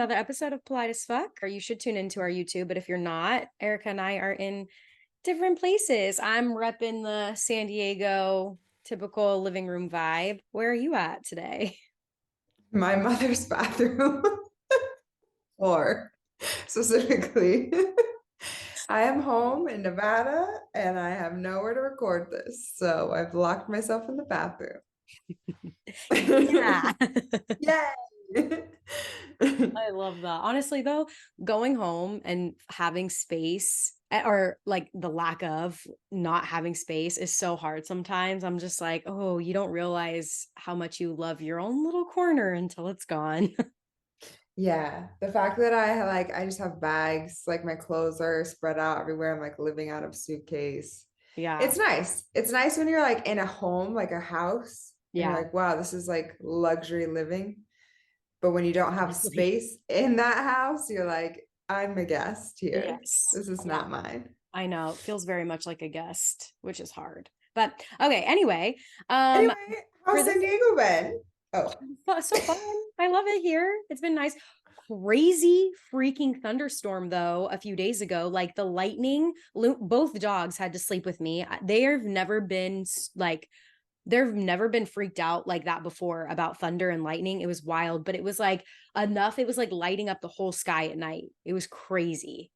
another episode of Polite as Fuck, or you should tune into our YouTube. But if you're not, Erica and I are in different places. I'm repping the San Diego typical living room vibe. Where are you at today? My mother's bathroom floor specifically. I am home in Nevada and I have nowhere to record this. So I've locked myself in the bathroom. Yeah. Yay! I love that. Honestly, though, going home and having space or like the lack of not having space is so hard sometimes. I'm just like, oh, you don't realize how much you love your own little corner until it's gone. Yeah, the fact that I just have bags, like my clothes are spread out everywhere. I'm like living out of suitcase. Yeah. It's nice. It's nice when you're like in a home, like a house, and you're Yeah. like, wow, this is like luxury living. But when you don't have Honestly. space in that house, you're like, I'm a guest here. Yes. This is Yeah. not mine. I know. It feels very much like a guest, which is hard. But okay, anyway, Anyway, for how's this San Diego been? Oh, so fun. I love it here. It's been nice. Crazy freaking thunderstorm though a few days ago. Like the lightning, both dogs had to sleep with me. They have never been like they've never been freaked out like that before about thunder and lightning. It was wild, but it was like enough. It was like lighting up the whole sky at night. It was crazy.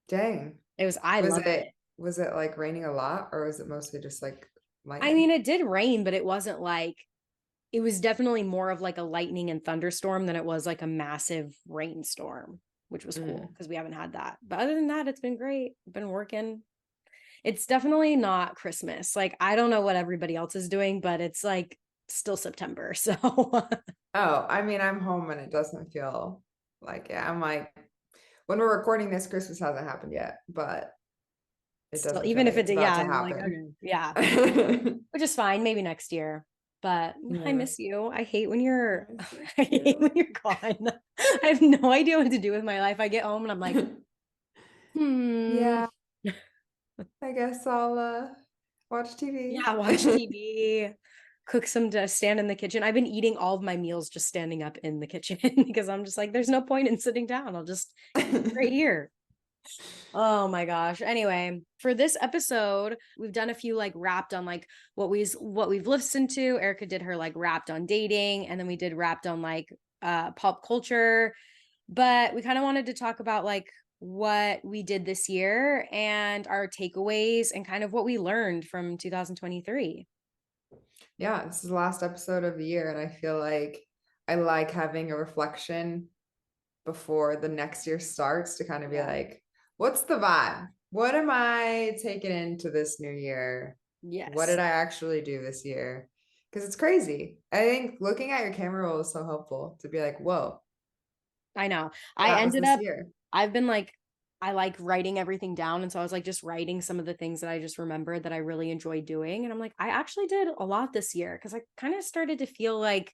dang. I Was loved it it. was it like raining a lot or was it mostly just like I mean, lightning? it did rain, but it wasn't like it was definitely more of like a lightning and thunderstorm than it was like a massive rainstorm, which was cool Mm. because we haven't had that. But other than that, it's been great. Been working. It's definitely not Christmas. Like I don't know what everybody else is doing, but it's like still September. So Oh, I mean, I'm home and it doesn't feel like it. I'm like, when we're recording this, Christmas hasn't happened yet, but it still, doesn't feel even like if it it's did, about yeah, to I'm like, happen. okay, yeah, which is fine. Maybe next year. But I Yeah. miss you. I hate when you're I miss you I hate when too. you're gone. I have no idea what to do with my life. I get home and I'm like, hmm. Yeah, I guess I'll watch Yeah, TV. watch TV, cook some to stand in the kitchen. I've been eating all of my meals just standing up in the kitchen because I'm just like, there's no point in sitting down. I'll just eat right here. Oh my gosh. Anyway, for this episode, we've done a few like wrapped on like what we've listened to. Erica did her like wrapped on dating, and then we did wrapped on like pop culture. But we kind of wanted to talk about like what we did this year and our takeaways and kind of what we learned from 2023. Yeah, this is the last episode of the year, and I like having a reflection before the next year starts to kind of be Yeah. like, what's the vibe? What am I taking into this new year? What Yes. did I actually do this year? Because it's crazy. I think looking at your camera roll is so helpful to be like, whoa, I know. I that was ended this up, year. I've been like, I like writing everything down. And so I was like just writing some of the things that I just remembered that I really enjoyed doing. And I'm like, I actually did a lot this year because I kind of started to feel like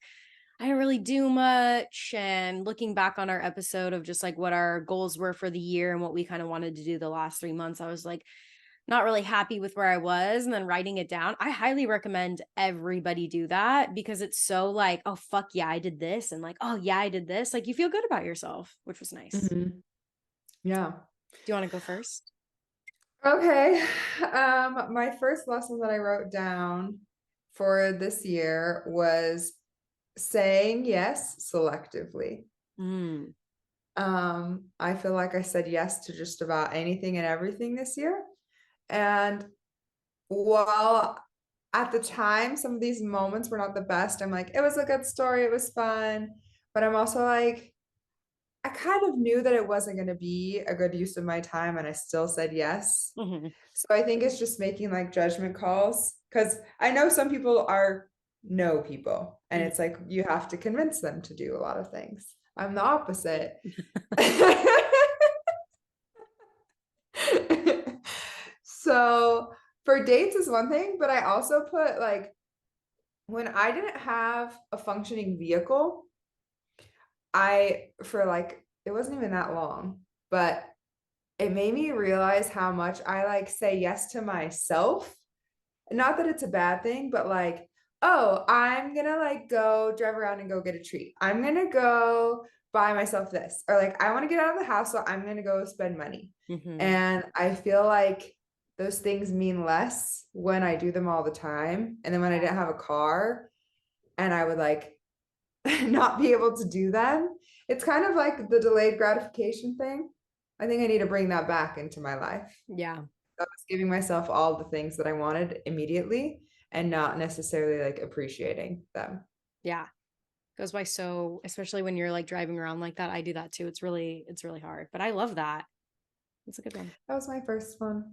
I didn't really do much. And looking back on our episode of just like what our goals were for the year and what we kind of wanted to do the last 3 months, I was like, not really happy with where I was and then writing it down. I highly recommend everybody do that because it's so like, oh, fuck yeah, I did this. And like, oh, yeah, I did this. Like you feel good about yourself, which was nice. Mhm. Yeah. Do you want to go first? Okay. My first lesson that I wrote down for this year was saying yes selectively. Mm, I feel like I said yes to just about anything and everything this year. And while at the time, some of these moments were not the best, I'm like, it was a good story, it was fun. But I'm also like, I kind of knew that it wasn't going to be a good use of my time, and I still said yes. mhm. So I think it's just making like judgment calls because I know some people are no people, and Mhm. it's like you have to convince them to do a lot of things. I'm the opposite. So for dates is one thing, but I also put like when I didn't have a functioning vehicle, I for like it wasn't even that long, but it made me realize how much I like say yes to myself. Not that it's a bad thing, but like, oh, I'm gonna like go drive around and go get a treat. I'm gonna go buy myself this, or like I want to get out of the house, so I'm going to go spend money. Mhm. And I feel like those things mean less when I do them all the time. And then when I didn't have a car and I would like not be able to do them, it's kind of like the delayed gratification thing. I think I need to bring that back into my life. Yeah. I was giving myself all the things that I wanted immediately and not necessarily like appreciating them. Yeah. Goes by so, especially when you're like driving around like that. I do that too. It's really hard, but I love that. It's a good one. That was my first one.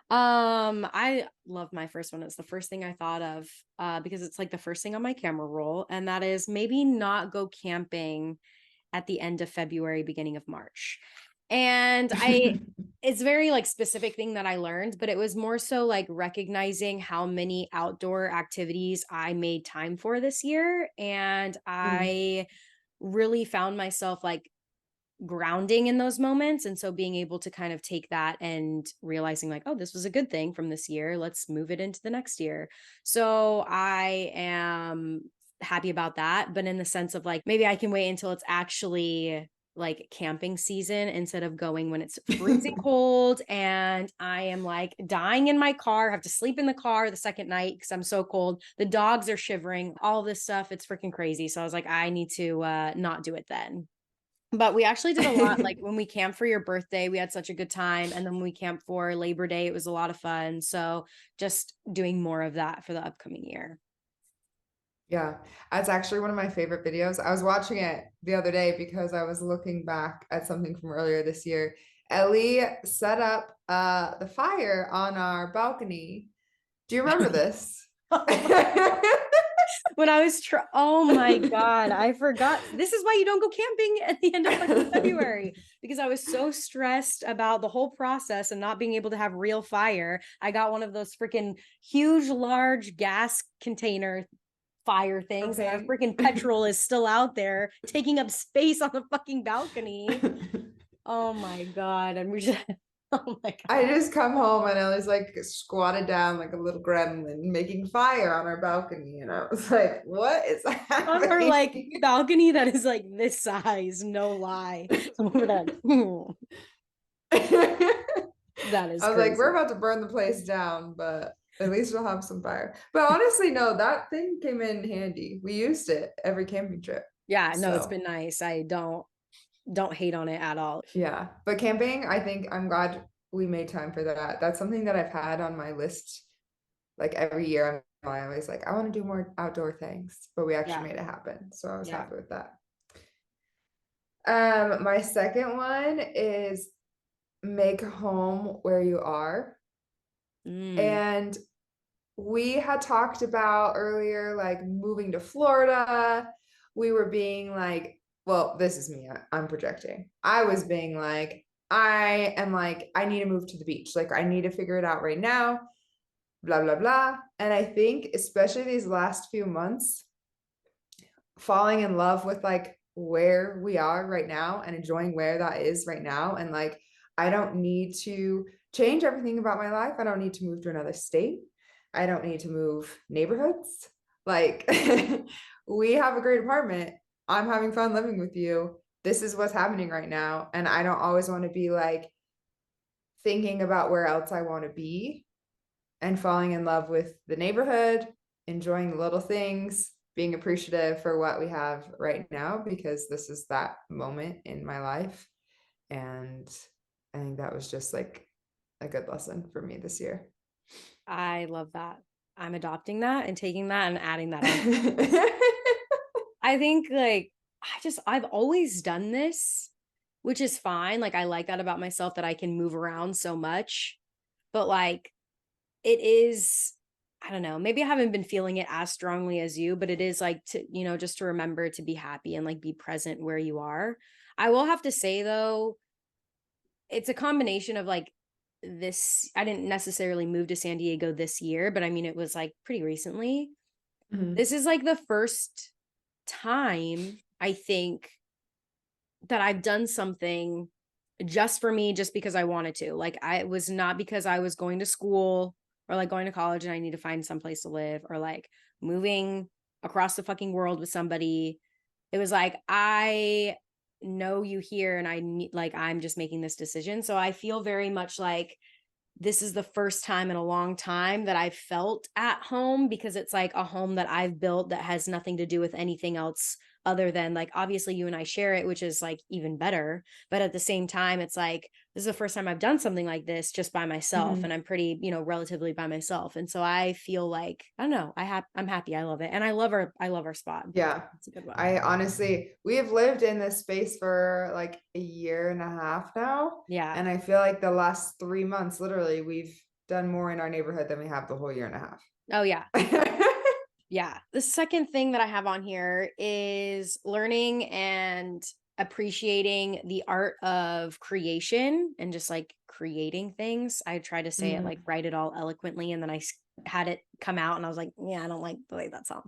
I love my first one. It's the first thing I thought of, because it's like the first thing on my camera roll, and that is maybe not go camping at the end of February, beginning of March. And it's very like specific thing that I learned, but it was more so like recognizing how many outdoor activities I made time for this year. And Mm. I really found myself like grounding in those moments. And so being able to kind of take that and realizing like, oh, this was a good thing from this year. Let's move it into the next year. So I am happy about that. But in the sense of like, maybe I can wait until it's actually like camping season instead of going when it's freezing cold and I am like dying in my car, have to sleep in the car the second night because I'm so cold. The dogs are shivering, all this stuff. It's freaking crazy. So I was like, I need to not do it then. But we actually did a lot, like, when we camped for your birthday, we had such a good time, and then when we camped for Labor Day, it was a lot of fun, so just doing more of that for the upcoming year. Yeah, that's actually one of my favorite videos. I was watching it the other day because I was looking back at something from earlier this year. Ellie set up the fire on our balcony. Do you remember this? When I was oh my god, I forgot. This is why you don't go camping at the end of fucking February, because I was so stressed about the whole process and not being able to have real fire. I got one of those freaking huge, large gas container fire things, and our Propane. freaking petrol is still out there taking up space on the fucking balcony. Oh my god, and we just oh my I god. just come home and Ellie's like squatted down like a little gremlin making fire on our balcony. And I was like, what is On her happening? like balcony that is like this size, no lie. I'm over there. That is I was like, we're crazy. about to burn the place down, but at least we'll have some fire. But honestly, no, that thing came in handy. We used it every camping trip. Yeah, no, it's So been nice. I don't hate on it at all. yeah. But camping, I think I'm glad we made time for that. That's something that I've had on my list like every year. I'm always like, I want to do more outdoor things, but we actually Yeah, made it happen. So I was yeah. happy with that. My second one is make home where you are. Mm. And we had talked about earlier, like moving to Florida. We were being like, well, this is me. I'm projecting. I was being like, I am like, I need to move to the beach. Like, I need to figure it out right now, blah, blah, blah. And I think, especially these last few months, falling in love with like where we are right now and enjoying where that is right now. And like, I don't need to change everything about my life. I don't need to move to another state. I don't need to move neighborhoods. Like, we have a great apartment. I'm having fun living with you. This is what's happening right now. And I don't always want to be like thinking about where else I want to be and falling in love with the neighborhood, enjoying the little things, being appreciative for what we have right now, because this is that moment in my life. And I think that was just like a good lesson for me this year. I love that. I'm adopting that and taking that and adding that on. I think like I've always done this, which is fine. Like I like that about myself that I can move around so much. But like it is, I don't know, maybe I haven't been feeling it as strongly as you, but it is like to, just to remember to be happy and like be present where you are. I will have to say though, it's a combination of like this. I didn't necessarily move to San Diego this year, but I mean, it was like pretty recently. Mhm. This is like the first time I think that I've done something just for me, just because I wanted to. Like, I it was not because I was going to school or like going to college and I need to find someplace to live or like moving across the fucking world with somebody. It was like, I know you here and I need, like, I'm just making this decision. So I feel very much like this is the first time in a long time that I've felt at home, because it's like a home that I've built that has nothing to do with anything else other than, like, obviously you and I share it, which is like even better. But at the same time, it's like this is the first time I've done something like this just by myself, Mhm. and I'm pretty, relatively by myself. And so I feel like, I don't know, I'm happy. I love it. And I love our spot. Yeah. It's a good one. I honestly, we have lived in this space for like a year and a half now. Yeah. And I feel like the last 3 months, literally, we've done more in our neighborhood than we have the whole year and a half. Oh yeah. Yeah. The second thing that I have on here is learning and appreciating the art of creation and just like creating things. I try to say it like Mhm. write it all eloquently, and then had it come out and I was like, yeah, I don't like the way that sounds.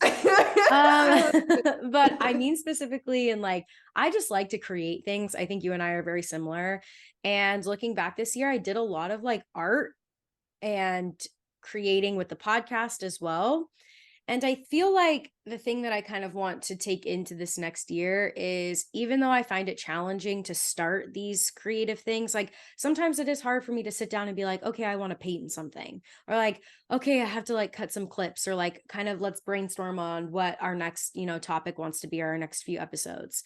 But I mean specifically, and like I just like to create things. I think you and I are very similar. And looking back this year, I did a lot of like art and creating with the podcast as well. And I feel like the thing that I kind of want to take into this next year is, even though I find it challenging to start these creative things, like sometimes it is hard for me to sit down and be like, okay, I want to paint something, or like, okay, I have to like cut some clips, or like kind of let's brainstorm on what our next, topic wants to be, our next few episodes.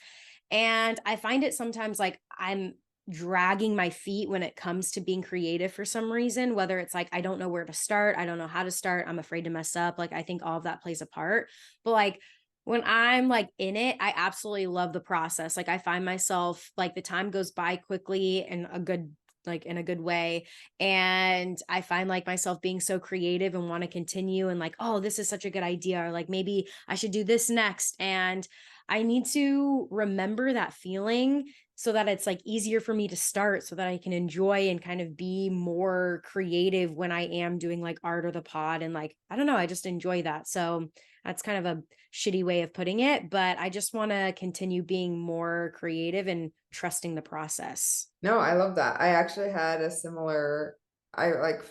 And I find it sometimes like I'm dragging my feet when it comes to being creative for some reason, whether it's like I don't know where to start, I don't know how to start, I'm afraid to mess up. Like I think all of that plays a part. But like when I'm like in it, I absolutely love the process. Like I find myself like the time goes by quickly in a good way, and I find like myself being so creative and want to continue, and like, oh, this is such a good idea, or like maybe I should do this next. And I need to remember that feeling so that it's like easier for me to start, so that I can enjoy and kind of be more creative when I am doing like art or the pod. And like, I don't know, I just enjoy that. So that's kind of a shitty way of putting it, but I just want to continue being more creative and trusting the process. No, I love that. I actually had a similar, I like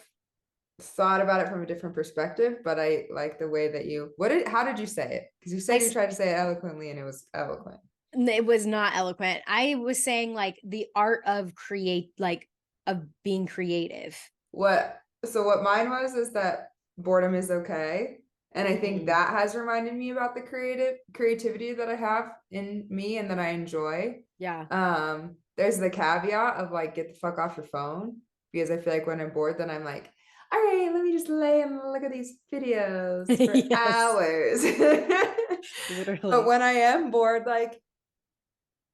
thought about it from a different perspective, but I like the way that how did you say it? Because you I said you s- tried to say it eloquently and it was eloquent. it was not eloquent. I was saying like the art of of being creative. What mine was is that boredom is okay. And I think Mm, that has reminded me about the creativity that I have in me and that I enjoy. yeah. There's the caveat of like get the fuck off your phone, because I feel like when I'm bored, then I'm like, all right, let me just lay and look at these videos for Yes, hours. But literally. when I am bored, like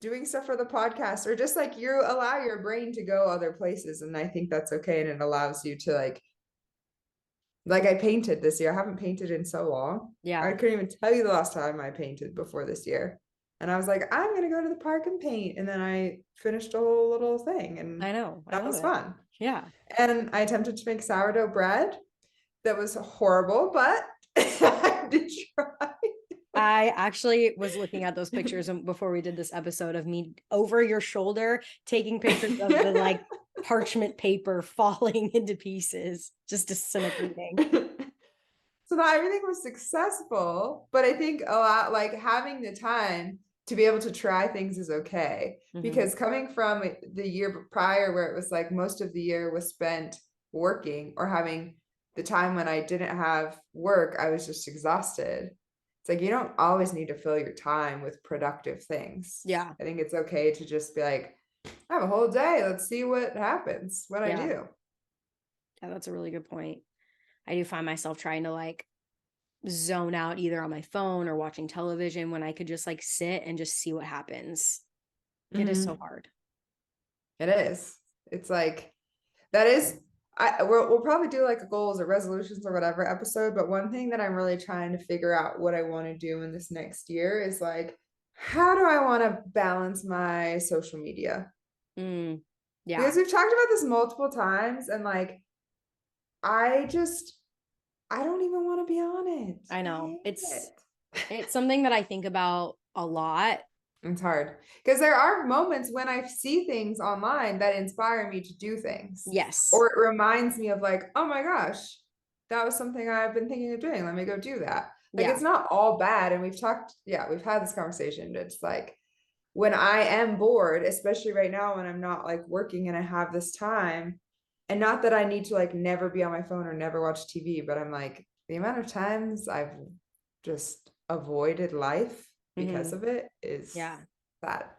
doing stuff for the podcast, or just like you allow your brain to go other places, and I think that's okay, and it allows you to like I painted this year. I haven't painted in so long. I Yeah, couldn't even tell you the last time I painted before this year. And I was like, I'm gonna go to the park and paint. And then I finished a whole little thing, and I know. I that love was it. fun. Yeah. And I attempted to make sourdough bread. That was horrible, but I did try. I actually was looking at those pictures before we did this episode of me over your shoulder taking pictures of the like parchment paper falling into pieces, just disintegrating. So not everything was successful, but I think a lot, like having the time to be able to try things is okay. Hmm. Because coming from the year prior, where it was like most of the year was spent working, or having the time when I didn't have work, I was just exhausted. It's like you don't always need to fill your time with productive things. Yeah. I think it's okay to just be like, I have a whole day. Let's see what happens, what I Yeah. do. Yeah, that's a really good point. I do find myself trying to like zone out either on my phone or watching television when I could just like sit and just see what happens. It is so Mhm. hard. It is. It's like that is we'll probably do like a goals or resolutions or whatever episode, but one thing that I'm really trying to figure out what I want to do in this next year is like, how do I want to balance my social media? Mm, yeah, Because we've talked about this multiple times, and like I just I don't even want to be on it. I I know. hate It's it. it's something that I think about a lot. It's hard because there are moments when I see things online that inspire me to do things, Yes. or it reminds me of like, oh my gosh, that was something I've been thinking of doing. Let me go do that. Like Yeah. it's not all bad. And we've talked, yeah, we've had this conversation. It's like when I am bored, especially right now when I'm not like working and I have this time, and not that I need to like never be on my phone or never watch TV, but I'm like, the amount of times I've just avoided life because Mhm. of it is Yeah. that.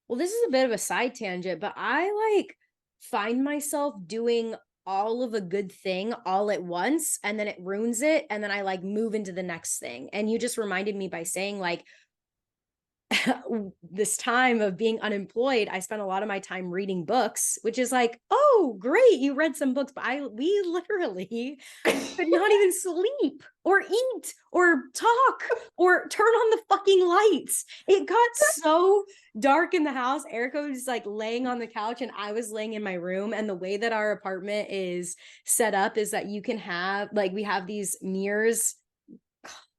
Well, this is a bit of a side tangent, but I like find myself doing all of a good thing all at once and then it ruins it and then I like move into the next thing. And you just reminded me by saying like this time of being unemployed, I spent a lot of my time reading books, which is like, oh, great, you read some books, but we literally could not even sleep or eat or talk or turn on the fucking lights. It got so dark in the house. Erica was like laying on the couch and I was laying in my room. And the way that our apartment is set up is that you can have like we have these mirrors,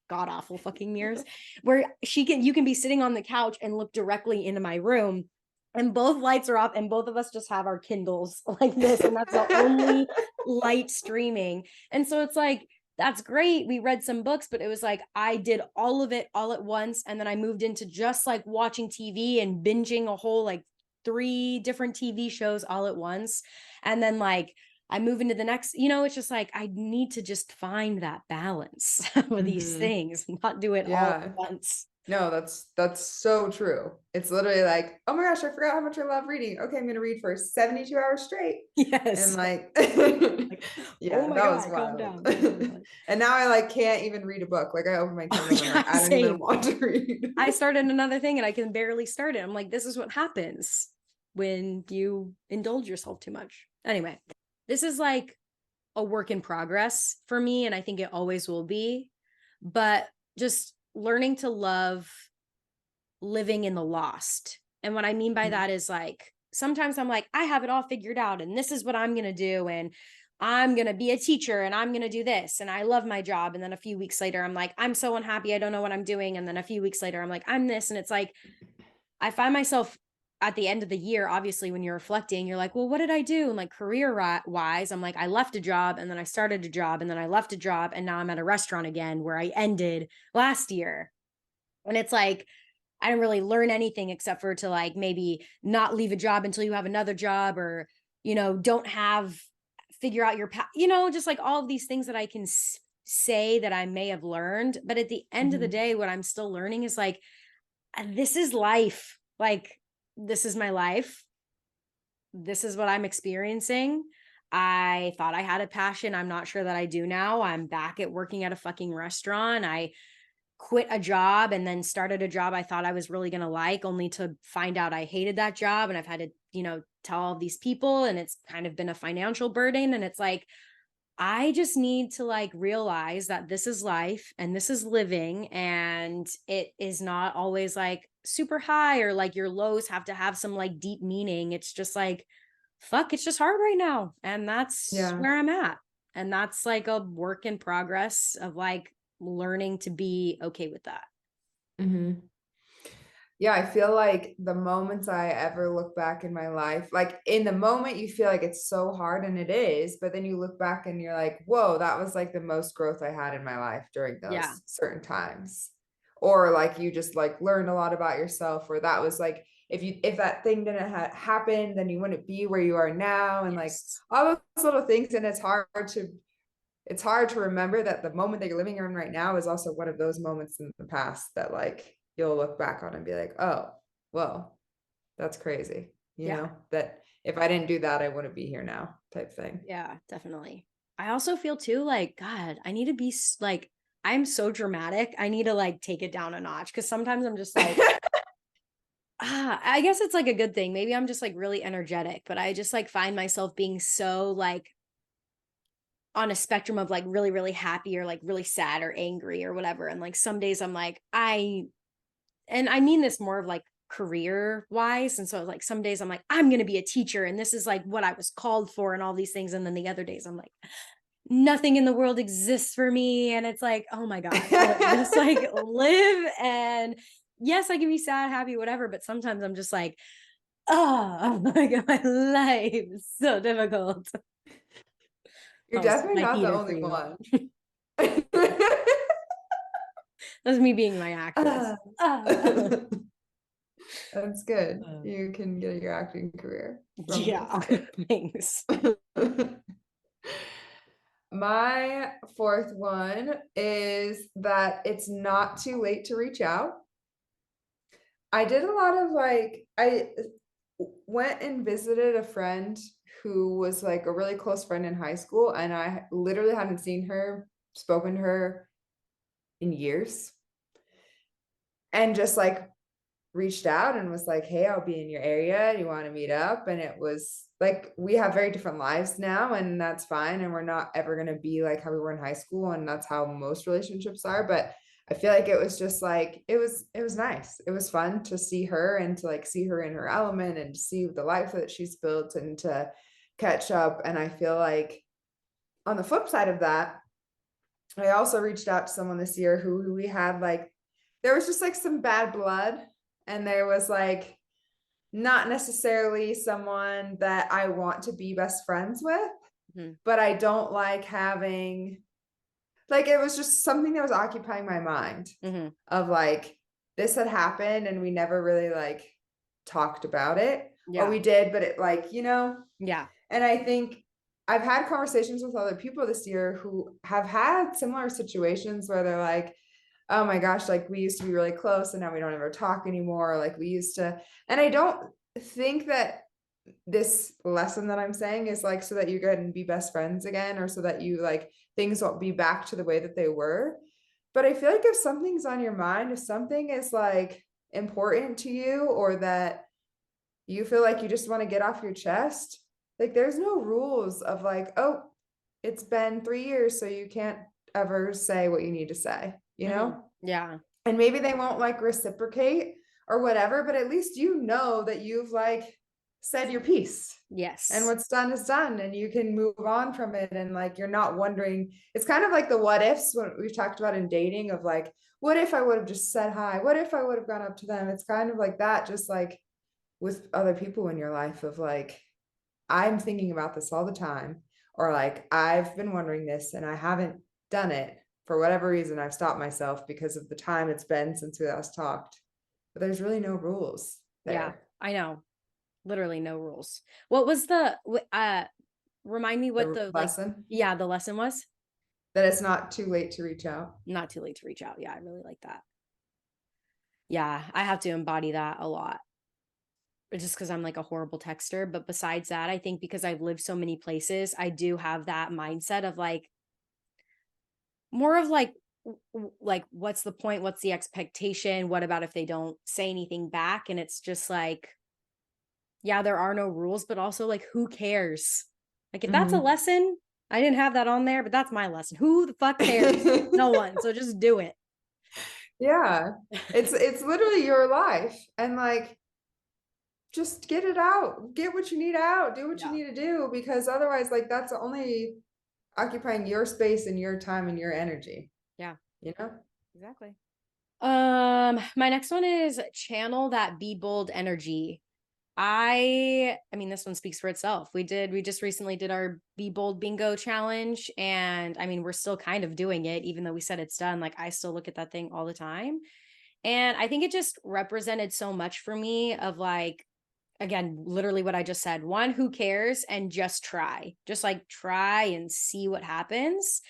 god awful fucking mirrors, where you can be sitting on the couch and look directly into my room and both lights are off and both of us just have our Kindles like this and that's the only light streaming. And so it's like that's great. We read some books, but it was like I did all of it all at once and then I moved into just like watching TV and binging a whole like 3 different TV shows all at once. And then like I move into the next, it's just like I need to just find that balance with these Mhm. things, not do it all Yeah. at once. No, that's so true. It's literally like, oh my gosh, I forgot how much I love reading. Okay, I'm gonna read for 72 hours straight. And Yes. like, Like, oh yeah, my that was God, calm wild. down, calm down. And now I like can't even read a book. Like I open my Oh, Kindle and I'm like, yeah, I don't even same. want to read. I started another thing and I can barely start it. I'm like, this is what happens when you indulge yourself too much. Anyway, this is like a work in progress for me, and I think it always will be. But just learning to love living in the lost. And what I mean by Mhm. that is like sometimes I'm like, I have it all figured out and this is what I'm going to do. And I'm going to be a teacher and I'm going to do this. And I love my job. And then a few weeks later, I'm like, I'm so unhappy. I don't know what I'm doing. And then a few weeks later, I'm like, I'm this. And it's like, I find myself at the end of the year, obviously, when you're reflecting, you're like, well, what did I do? And like career wise, I'm like, I left a job and then I started a job and then I left a job. And now I'm at a restaurant again where I ended last year. And it's like, I didn't really learn anything except for to like maybe not leave a job until you have another job or, don't have, figure out your path, just like all of these things that I can say that I may have learned. But at the end of the Mhm. day, what I'm still learning is like, this is life. Like, this is my life. This is what I'm experiencing. I thought I had a passion. I'm not sure that I do now. I'm back at working at a fucking restaurant. I quit a job and then started a job I thought I was really going to like, only to find out I hated that job. And I've had to, tell all these people, and it's kind of been a financial burden. And it's like, I just need to like realize that this is life and this is living, and it is not always like super high or like your lows have to have some like deep meaning. It's just like, fuck, it's just hard right now. And that's Yeah. where I'm at. And that's like a work in progress of like learning to be okay with that. Mhm. Yeah, I feel like the moments I ever look back in my life, like in the moment you feel like it's so hard and it is, but then you look back and you're like, whoa, that was like the most growth I had in my life during Yeah. those certain times. Or like you just like learned a lot about yourself, or that was like if that thing didn't happen, then you wouldn't be where you are now, and like Yes. all those little things. And it's hard to remember that the moment that you're living in right now is also one of those moments in the past that like you'll look back on and be like, oh, well, that's crazy. Yeah. That if I didn't do that, I wouldn't be here now, type thing. Yeah, definitely. I also feel too like, God, I need to be like, I'm so dramatic. I need to like take it down a notch because sometimes I'm just like, I guess it's like a good thing. Maybe I'm just like really energetic, but I just like find myself being so like on a spectrum of like really, really happy or like really sad or angry or whatever. And like some days I'm like, and I mean this more of like career wise. And so like some days I'm like, I'm going to be a teacher and this is like what I was called for and all these things. And then the other days I'm like, nothing in the world exists for me. And it's like, oh my God, just like live. And yes, I can be sad, happy, whatever. But sometimes I'm just like, oh my God, my life is so difficult. You're Oh, definitely my not the theater for only you. one. That's me being my actress. Uh, Ah. That's good. Uh, You can get your acting career from Yeah, this. thanks. My fourth one is that it's not too late to reach out. I did a lot of like, I went and visited a friend who was like a really close friend in high school, and I literally hadn't seen her, spoken to her in years, and just like reached out and was like, hey, I'll be in your area. Do you want to meet up? And it was like, we have very different lives now, and that's fine. And we're not ever going to be like how we were in high school. And that's how most relationships are. But I feel like it was just like, it was nice. It was fun to see her and to like see her in her element and to see the life that she's built and to catch up. And I feel like on the flip side of that, I also reached out to someone this year who we had like, there was just like some bad blood, and there was like not necessarily someone that I want to be best friends with, Mhm. but I don't like having, like, it was just something that was occupying my mind Mhm. of like, this had happened and we never really like talked about it, or Yeah. we did, but it like, Yeah. and I think I've had conversations with other people this year who have had similar situations where they're like, oh my gosh, like we used to be really close and now we don't ever talk anymore. Like we used to, and I don't think that this lesson that I'm saying is like so that you can be best friends again, or so that you like things won't be back to the way that they were. But I feel like if something's on your mind, if something is like important to you, or that you feel like you just want to get off your chest, like there's no rules of like, oh, it's been 3 years, so you can't ever say what you need to say, you Mhm. know? Yeah. And maybe they won't like reciprocate or whatever, but at least you know that you've like said your piece. And Yes. what's done is done, and you can move on from it. And like, you're not wondering, it's kind of like the what ifs when we've talked about in dating of like, what if I would have just said hi? What if I would have gone up to them? It's kind of like that, just like with other people in your life of like, I'm thinking about this all the time, or like, I've been wondering this and I haven't done it for whatever reason. I've stopped myself because of the time it's been since we last talked. But there's really no rules Yeah. there. I know. Literally no rules. What was the remind me what The the like lesson yeah, the lesson was? that it's not too late to reach out. Not too late to reach out. Yeah, I really like that. Yeah, I have to embody that a lot. Just because I'm like a horrible texter. But besides that, I think because I've lived so many places, I do have that mindset of like more of like like what's the point? What's the expectation? What about if they don't say anything back? And it's just like, yeah, there are no rules, but also like who cares? Like if that's a Mhm. lesson, I didn't have that on there, but that's my lesson. Who the fuck cares? No one. So just do it. Yeah. It's literally your life. And like, just get it out. Get what you need out. Do what you Yeah. need to do, because otherwise, like, that's only occupying your space and your time and your energy, Yeah, you know? exactly. My next one is channel that be bold energy. I mean this one speaks for itself. We just recently did our Be Bold Bingo challenge, and I mean we're still kind of doing it even though we said it's done. Like I still look at that thing all the time. And I think it just represented so much for me of like again, literally what I just said. One, who cares, and just try. Just like try and see what happens.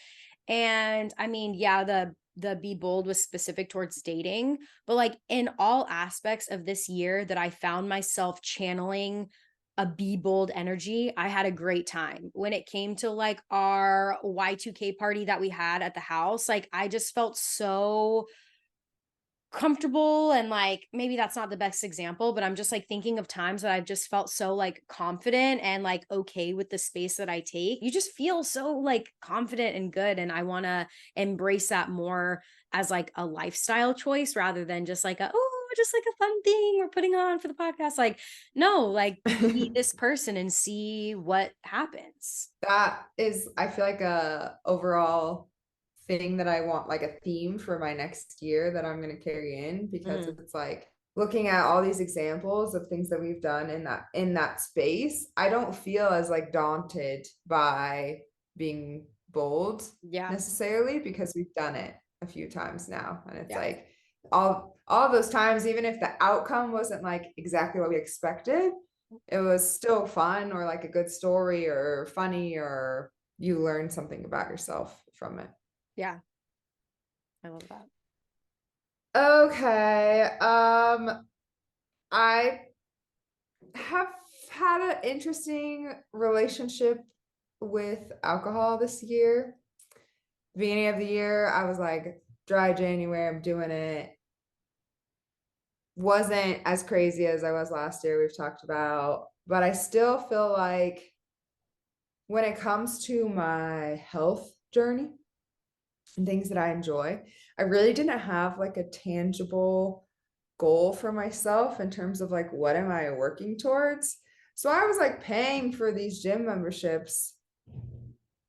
And I mean, yeah, the be bold was specific towards dating, but like in all aspects of this year that I found myself channeling a be bold energy, I had a great time. When it came to like our Y2K party that we had at the house, like I just felt so comfortable, and like maybe that's not the best example, but I'm just like thinking of times that I've just felt so like confident and like okay with the space that I take. You just feel so like confident and good, and I want to embrace that more as like a lifestyle choice rather than just like a oh just like a fun thing we're putting on for the podcast. Like no, like be this person and see what happens. That is, I feel like a overall thing that I want, like a theme for my next year that I'm going to carry in, because Mhm. it's like looking at all these examples of things that we've done in that space, I don't feel as like daunted by being bold Yeah. necessarily, because we've done it a few times now. And it's Yeah. like, all those times, even if the outcome wasn't like exactly what we expected, it was still fun or like a good story or funny, or you learned something about yourself from it. Yeah. I love that. Okay. I have had an interesting relationship with alcohol this year. Beginning of the year, I was like, dry January, I'm doing it. Wasn't as crazy as I was last year, we've talked about, but I still feel like when it comes to my health journey and things that I enjoy, I really didn't have like a tangible goal for myself in terms of like, what am I working towards? So I was like paying for these gym memberships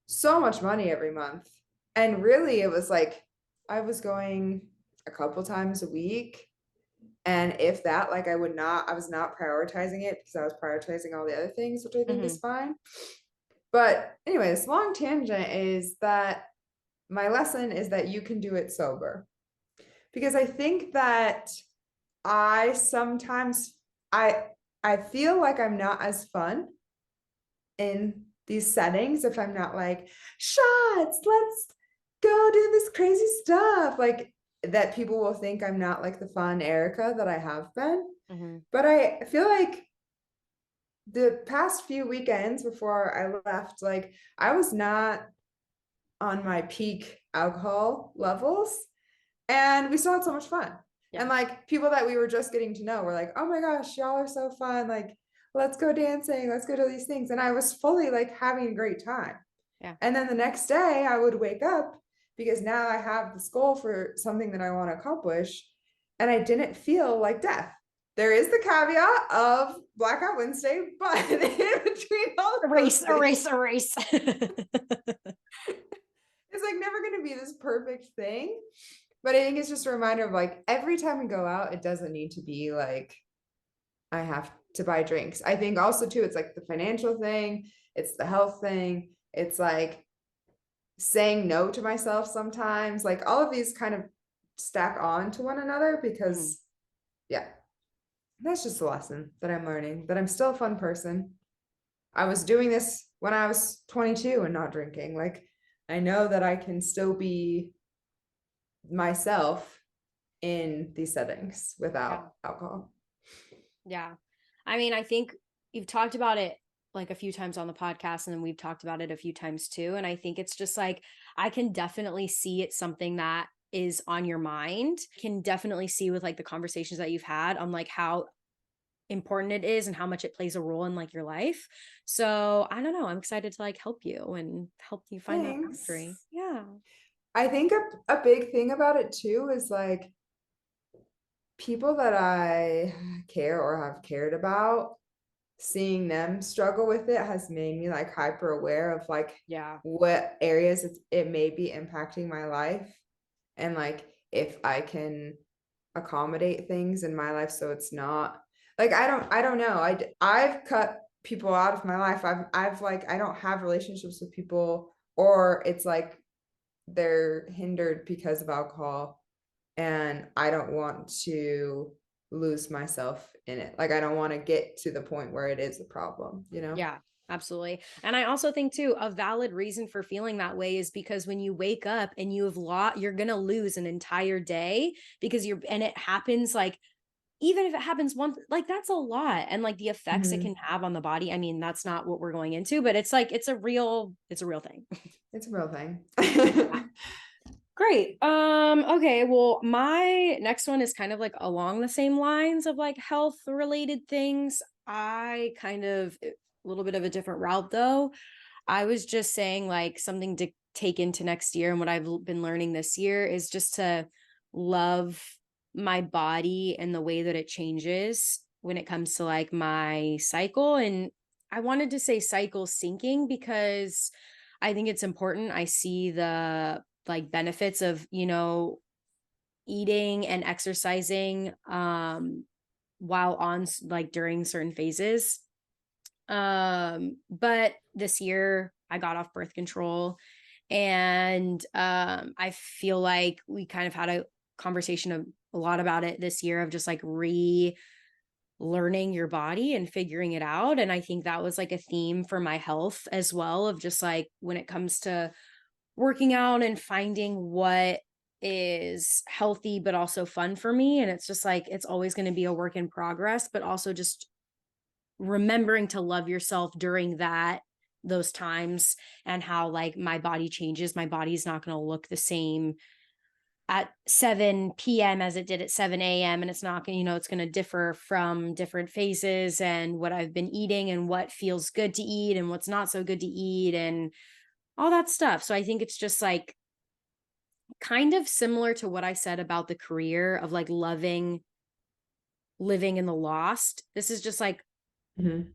so much money every month. And really, it was like I was going a couple times a week. And if that, like I was not prioritizing it because I was prioritizing all the other things, which I think is fine. But anyway, this long tangent is that my lesson is that you can do it sober. Because I think that I sometimes I I feel like I'm not as fun in these settings if I'm not like, shots, let's go do this crazy stuff. Like that people will think I'm not like the fun Erica that I have been. Mm-hmm. But I feel like the past few weekends before I left, like I was not on my peak alcohol levels. And we still had so much fun. Yeah. And like people that we were just getting to know were like, oh my gosh, y'all are so fun. Like, let's go dancing, let's go do these things. And I was fully like having a great time. Yeah. And then the next day I would wake up because now I have this goal for something that I want to accomplish. And I didn't feel like death. There is the caveat of Blackout Wednesday, but in between all of those things, Erase. it's like never going to be this perfect thing. But I think it's just a reminder of like every time we go out, it doesn't need to be like I have to buy drinks. I think also too, it's like the financial thing, it's the health thing, it's like saying no to myself sometimes. Like all of these kind of stack on to one another because yeah, that's just a lesson that I'm learning, that I'm still a fun person. I was doing this when I was 22 and not drinking. Like I know that I can still be myself in these settings Yeah. without alcohol. Yeah. I mean, I think you've talked about it like a few times on the podcast, and then we've talked about it a few times too. And I think it's just like, I can definitely see it's something that is on your mind. Can definitely see with like the conversations that you've had on like how important it is and how much it plays a role in like your life. So I don't know. I'm excited to like help you and help you find that boundary. Thanks. Yeah. I think a big thing about it too is like people that I care or have cared about, seeing them struggle with it has made me like hyper aware of like Yeah. what areas it may be impacting my life, and like if I can accommodate things in my life so it's not like I don't know. I've cut people out of my life. I've like I don't have relationships with people, or it's like they're hindered because of alcohol, and I don't want to lose myself in it. Like I don't want to get to the point where it is a problem, you know? Yeah, absolutely. And I also think too, a valid reason for feeling that way is because when you wake up and you have lost, you're going to lose an entire day because and it happens like, even if it happens once, like that's a lot. And like the effects it can Mhm. have on the body. I mean, that's not what we're going into, but it's like, it's a real thing. It's a real thing. Great. Okay. Well, my next one is kind of like along the same lines of like health related things. I kind of a little bit of a different route though. I was just saying like something to take into next year, and what I've been learning this year is just to love my body and the way that it changes when it comes to like my cycle. And I wanted to say cycle syncing because I think it's important. I see the like benefits of, eating and exercising while on like during certain phases. But this year I got off birth control, and I feel like we kind of had a conversation a lot about it this year of just like relearning your body and figuring it out. And I think that was like a theme for my health as well, of just like when it comes to working out and finding what is healthy but also fun for me. And it's just like it's always going to be a work in progress, but also just remembering to love yourself during those times, and how like my body changes. My body's not going to look the same at 7 p.m. as it did at 7 a.m. And it's not going to, it's going to differ from different phases and what I've been eating and what feels good to eat and what's not so good to eat and all that stuff. So I think it's just like kind of similar to what I said about the career of like loving living in the lost. This is just like,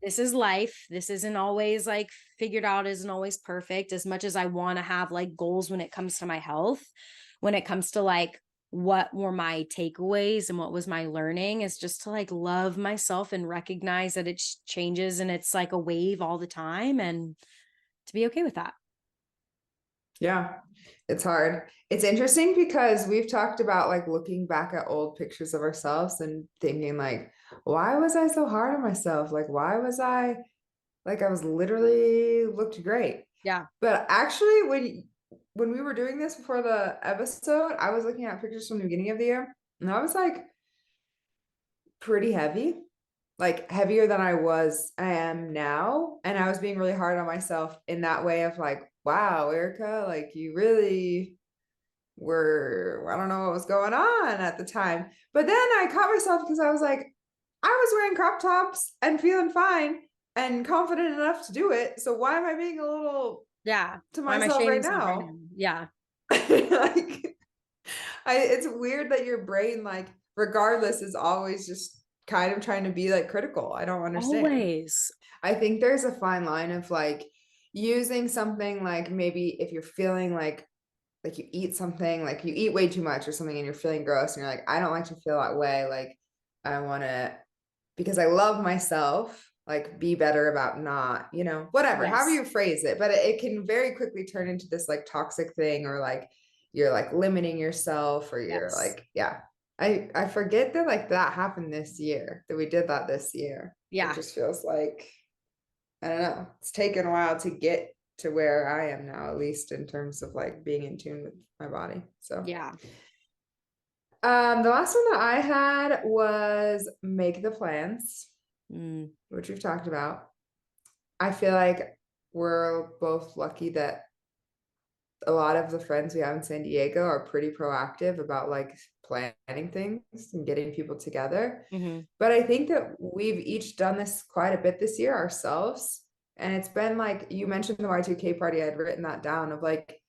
this is life. This isn't always like figured out, isn't always perfect. As much as I want to have like goals when it comes to my health, when it comes to like what were my takeaways and what was my learning, is just to like love myself and recognize that it changes and it's like a wave all the time, and to be okay with that. Yeah, it's hard. It's interesting because we've talked about like looking back at old pictures of ourselves and thinking like, why was I so hard on myself? Like, why was I like I was literally looked great. Yeah. But actually when we were doing this before the episode, I was looking at pictures from the beginning of the year and I was like pretty heavy, like heavier than I am now. And I was being really hard on myself in that way of like, wow, Erica, like you really were, I don't know what was going on at the time. But then I caught myself because I was like, I was wearing crop tops and feeling fine and confident enough to do it. So why am I being a little to Why am I myself shaming right myself right now? now? Yeah. Like it's weird that your brain, like, regardless, is always just kind of trying to be like critical. I don't understand. Always. I think there's a fine line of like using something like maybe if you're feeling like you eat something, like you eat way too much or something and you're feeling gross and you're like, I don't like to feel that way. Like I want to, because I love myself, like be better about not, whatever, however Yes. you phrase it. But it can very quickly turn into this like toxic thing, or like you're like limiting yourself, or you're Yes. like, yeah. I forget that like that happened this year, that we did that this year. It Yeah. just feels like, I don't know, it's taken a while to get to where I am now, at least in terms of like being in tune with my body. So Yeah. the last one that I had was make the plans, Mm. which we've talked about. I feel like we're both lucky that a lot of the friends we have in San Diego are pretty proactive about like planning things and getting people together. Mm-hmm. But I think that we've each done this quite a bit this year ourselves. And it's been like, you mentioned the Y2K party, I'd written that down of like,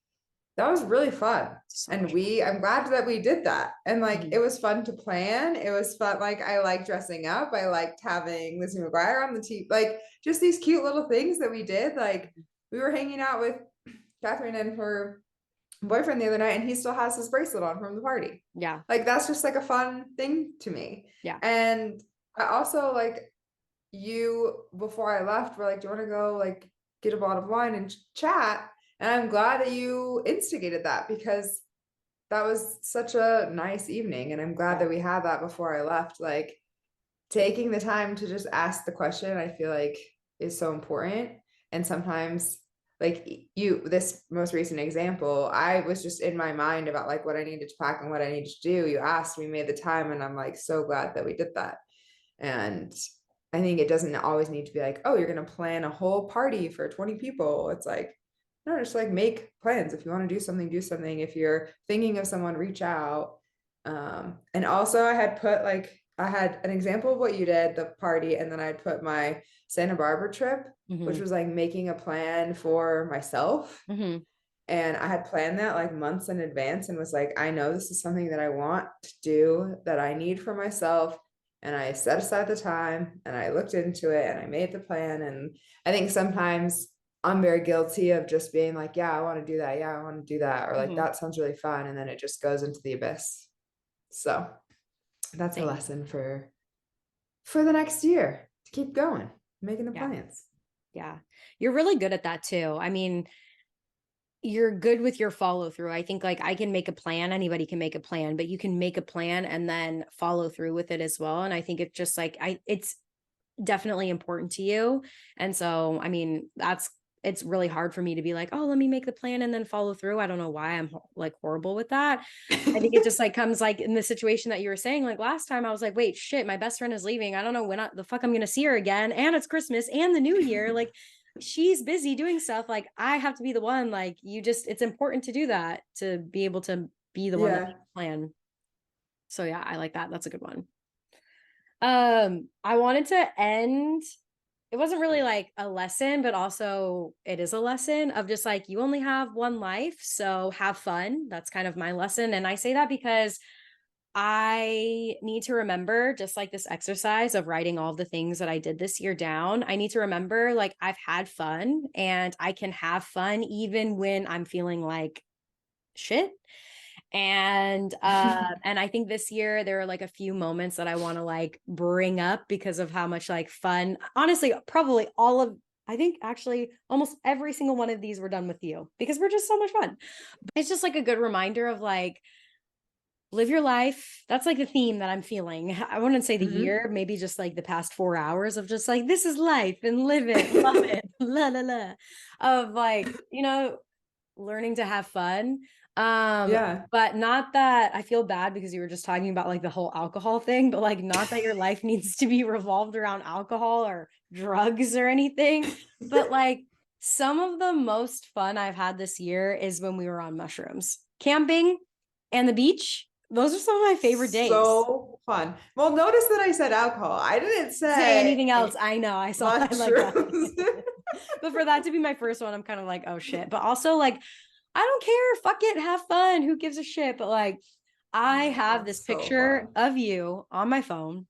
that was really fun. So And much fun. I'm glad that we did that. And like, Mhm. it was fun to plan. It was fun. Like, I liked dressing up. I liked having Lizzie McGuire on the team. Like, just these cute little things that we did. Like, we were hanging out with Catherine and her boyfriend the other night, and he still has his bracelet on from the party. Yeah. Like, that's just like a fun thing to me. Yeah. And I also like before I left, were like, do you want to go like get a bottle of wine and chat? And I'm glad that you instigated that, because that was such a nice evening. And I'm glad Yeah. that we had that before I left. Like taking the time to just ask the question, I feel like is so important. And sometimes like this most recent example, I was just in my mind about like what I needed to pack and what I needed to do. You asked, we made the time, and I'm like so glad that we did that. And I think it doesn't always need to be like, oh, you're going to plan a whole party for 20 people. It's like, no, just like make plans. If you want to do something, do something. If you're thinking of someone, reach out. And also I had an example of what you did, the party, and then I'd put my Santa Barbara trip, which Mm-hmm. was like making a plan for myself. Mm-hmm. And I had planned that like months in advance and was like, I know this is something that I want to do, that I need for myself. And I set aside the time and I looked into it and I made the plan. And I think sometimes I'm very guilty of just being like, yeah, I want to do that. Yeah, I want to do that. Or like, Mm-hmm. that sounds really fun. And then it just goes into the abyss. So that's a Same. lesson for the next year, to keep going, making the Yeah. plans. Yeah. You're really good at that too. I mean, you're good with your follow through. I think like I can make a plan, anybody can make a plan, but you can make a plan and then follow through with it as well. And I think it's just like it's definitely important to you. And so, I mean, it's really hard for me to be like, oh, let me make the plan and then follow through. I don't know why I'm like horrible with that. I think it just like comes like in the situation that you were saying, like last time I was like, wait, shit, my best friend is leaving. I don't know the fuck I'm going to see her again. And it's Christmas and the new year. Like she's busy doing stuff. Like I have to be the one, like it's important to do that, to be able to be the one that Yeah. makes the plan. So yeah, I like that. That's a good one. I wanted to end, it wasn't really like a lesson, but also it is a lesson of just like you only have one life, so have fun. That's kind of my lesson. And I say that because I need to remember, just like this exercise of writing all the things that I did this year down. I need to remember like I've had fun and I can have fun even when I'm feeling like shit. And I think this year there are like a few moments that I want to like bring up because of how much like fun, honestly, probably all of, I think actually almost every single one of these were done with you because we're just so much fun. It's just like a good reminder of like live your life. That's like the theme that I'm feeling. I wouldn't say the Mhm. year, maybe just like the past 4 hours of just like this is life and live it, love it, la la la, of like, learning to have fun. Yeah. But not that I feel bad because you were just talking about like the whole alcohol thing, but like not that your life needs to be revolved around alcohol or drugs or anything. But like some of the most fun I've had this year is when we were on mushrooms, camping and the beach. Those are some of my favorite days. So fun. Well, notice that I said alcohol. I didn't Say say anything else. I know. I saw. I like that. mushrooms. But for that to be my first one, I'm kind of like, oh shit. But also like I don't care. Fuck it. Have fun. Who gives a shit? But like, I have Oh, this so picture fun. of you on my phone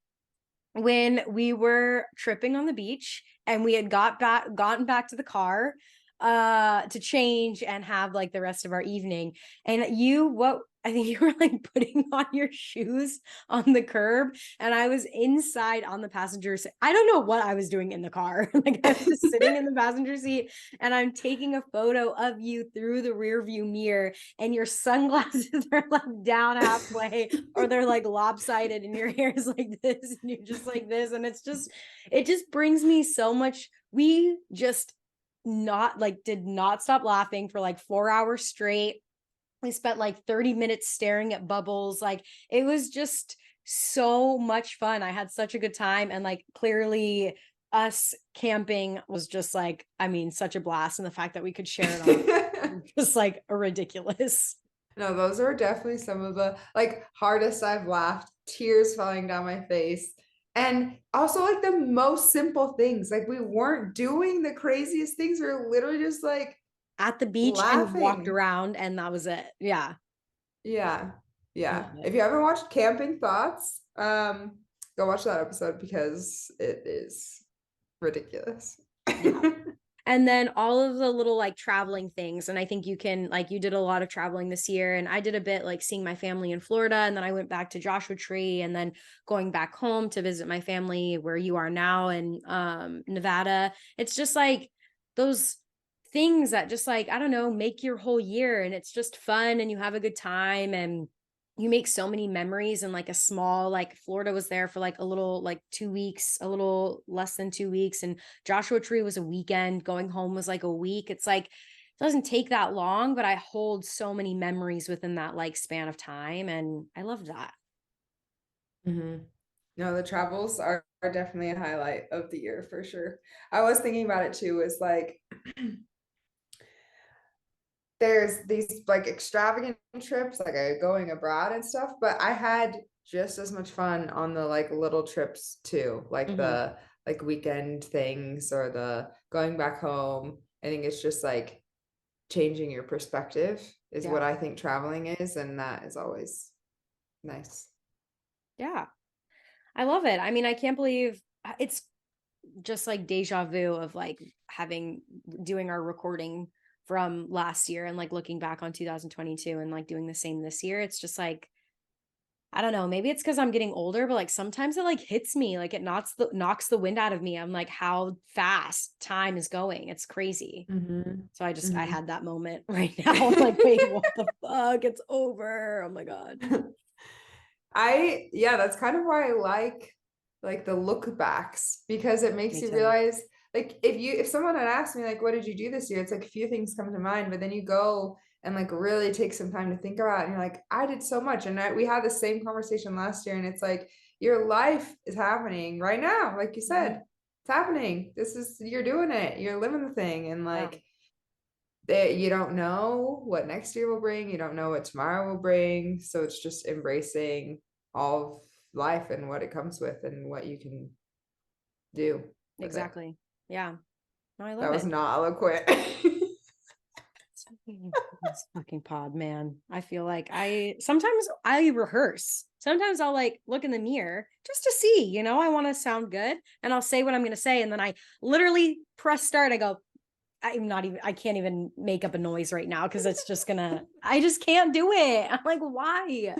when we were tripping on the beach and we had gotten back to the car to change and have like the rest of our evening. And what I think you were like putting on your shoes on the curb, and I was inside on the passenger seat. I don't know what I was doing in the car. Like I was just sitting in the passenger seat and I'm taking a photo of you through the rear view mirror, and your sunglasses are like down halfway or they're like lopsided and your hair is like this and you're just like this, and it just brings me so much. We just not like did not stop laughing for like 4 hours straight. We spent like 30 minutes staring at bubbles. Like it was just so much fun. I had such a good time, and like clearly us camping was just like, I mean, such a blast, and the fact that we could share it on just like a ridiculous. No, those are definitely some of the like hardest I've laughed, tears falling down my face. And also like the most simple things. Like we weren't doing the craziest things. We were literally just like At the beach and walked laughing. around, and that was it. Yeah. Yeah. I Yeah. love it. If you haven't watched Camping Thoughts, go watch that episode because it is ridiculous. Yeah. And then all of the little like traveling things. And I think you can, like, you did a lot of traveling this year. And I did a bit like seeing my family in Florida. And then I went back to Joshua Tree and then going back home to visit my family where you are now in Nevada. It's just like those things that just like, I don't know, make your whole year. And it's just fun and you have a good time. And you make so many memories in like a small, like Florida was there for like a little like 2 weeks, a little less than 2 weeks, and Joshua Tree was a weekend, going home was like a week. It's like it doesn't take that long, but I hold so many memories within that like span of time, and I love that. Mhm. No, the travels are definitely a highlight of the year for sure. I was thinking about it too, is like there's these like extravagant trips, like going abroad and stuff, but I had just as much fun on the like little trips too, like Mm-hmm. the like weekend things or the going back home. I think it's just like changing your perspective is Yeah. what I think traveling is, and that is always nice. Yeah. I love it. I mean, I can't believe it's just like deja vu of like having doing our recording from last year and like looking back on 2022 and like doing the same this year. It's just like I don't know, maybe it's because I'm getting older, but like sometimes it like hits me, like it knocks the wind out of me. I'm like, how fast time is going. It's crazy. Mhm. So I Mhm. had that moment right now. I'm like, wait, what the fuck? It's over. Oh my God. Yeah, that's kind of why I like the look backs, because it makes Me you too. realize, like, if someone had asked me like what did you do this year, it's like a few things come to mind, but then you go and like really take some time to think about it, and you're like, I did so much. And we had the same conversation last year, and it's like your life is happening right now, like you Mhm. said, it's happening. You're doing it, you're living the thing, and Yeah, like that you don't know what next year will bring, you don't know what tomorrow will bring, so it's just embracing all of life and what it comes with and what you can do with it. exactly. Yeah. No, I That love was it. not eloquent. This fucking pod, man. I feel like sometimes I rehearse. Sometimes I'll like look in the mirror just to see, I want to sound good and I'll say what I'm going to say. And then I literally press start. I go, I can't even make up a noise right now because I just can't do it. I'm like, why?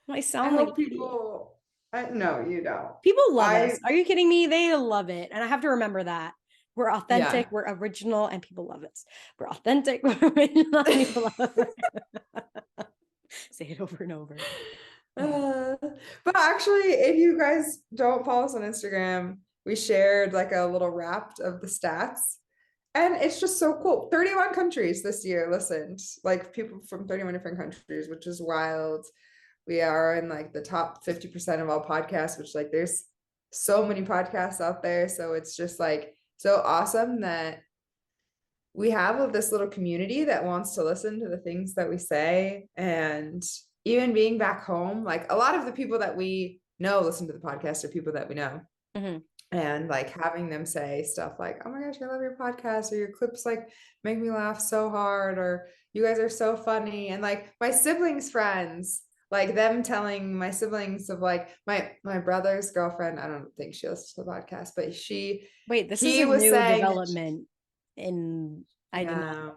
I I sound like an hope idiot. no, you don't. People love I us. Are you kidding me? They love it. And I have to remember that. We're Yeah. authentic, we're original, and people love us. We're authentic, we're original, and people love us. Say it over and over. Uh, but actually, if you guys don't follow us on Instagram, we shared like a little wrap of the stats. And it's just so cool. 31 countries this year listened, like people from 31 different countries, which is wild. We are in like the top 50% of all podcasts, which like there's so many podcasts out there. So it's just like so awesome that we have this little community that wants to listen to the things that we say. And even being back home, like a lot of the people that we know listen to the podcast are people that we know. Mhm. And like having them say stuff like, oh my gosh, I love your podcast, or your clips like make me laugh so hard, or you guys are so funny. And like my siblings' friends, like them telling my siblings of like my brother's girlfriend, I don't think she listens to the podcast, but Wait, this is he a was new saying that development I did not yeah, know.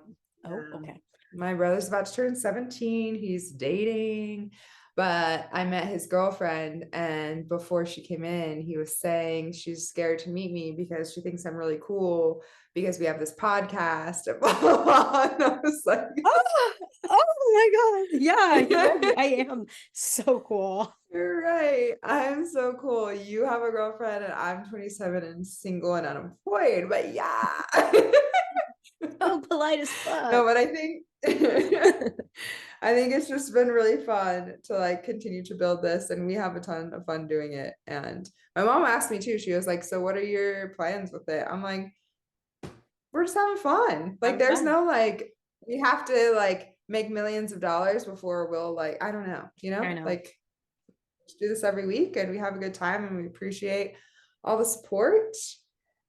Oh, yeah. okay. My brother's about to turn 17. He's dating, but I met his girlfriend, and before she came in, he was saying she's scared to meet me because she thinks I'm really cool because we have this podcast and blah, blah, blah. And I was like, Oh, oh my God. Yeah, you're right. I am so cool. you're right. I'm so cool. You have a girlfriend, and I'm 27 and single and unemployed, but yeah. So polite as No, fuck. but I think I think it's just been really fun to like continue to build this, and we have a ton of fun doing it. And my mom asked me too, she was like, so what are your plans with it? I'm like, we're just having fun. Like Having there's fun. no like we have to like make millions of dollars before we'll like, I don't know, I know. like do this every week and we have a good time and we appreciate all the support.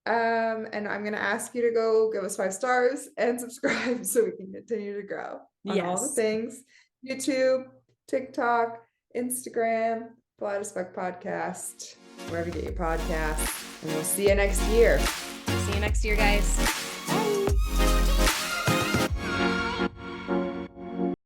And I'm gonna ask you to go give us 5 stars and subscribe so we can continue to grow on all the Yes. things: YouTube, TikTok, Instagram, Polite as Fuck Podcast, wherever you get your podcasts. And we'll see you next year. See you next year, guys.